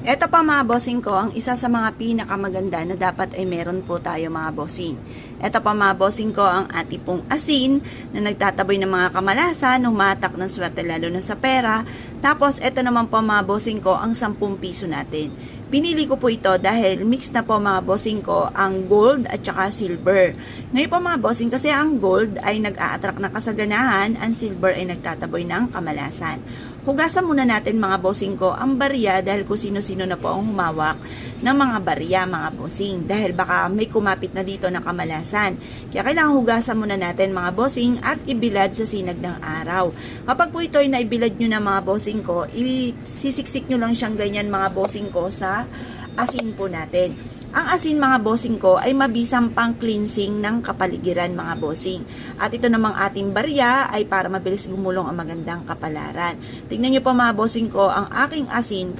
Eto pa mga bossing ko, ang isa sa mga pinakamaganda na dapat ay meron po tayo mga bossing. Eto pa mga bossing ko, ang ating pong asin na nagtataboy ng mga kamalasan, humatak ng swerte lalo na sa pera. Tapos eto naman po mga bossing ko, ang 10 piso natin. Pinili ko po ito dahil mix na po mga bossing ko ang gold at saka silver. Ngayon po mga bossing, kasi ang gold ay nag-a-attract ng kasaganahan, ang silver ay nagtataboy ng kamalasan. Hugasan muna natin mga bossing ko ang barya dahil kung sino-sino na po ang humawak ng mga barya mga bossing. Dahil baka may kumapit na dito na kamalasan. Kaya kailangan hugasan muna natin mga bossing at ibilad sa sinag ng araw. Kapag po ito ay naibilad nyo na mga bossing ko, isisiksik nyo lang siyang ganyan mga bossing ko sa asin po natin. Ang asin mga bossing ko ay mabisang pang cleansing ng kapaligiran mga bossing. At ito namang ating barya ay para mabilis gumulong ang magandang kapalaran. Tingnan nyo po mga bossing ko ang aking asin.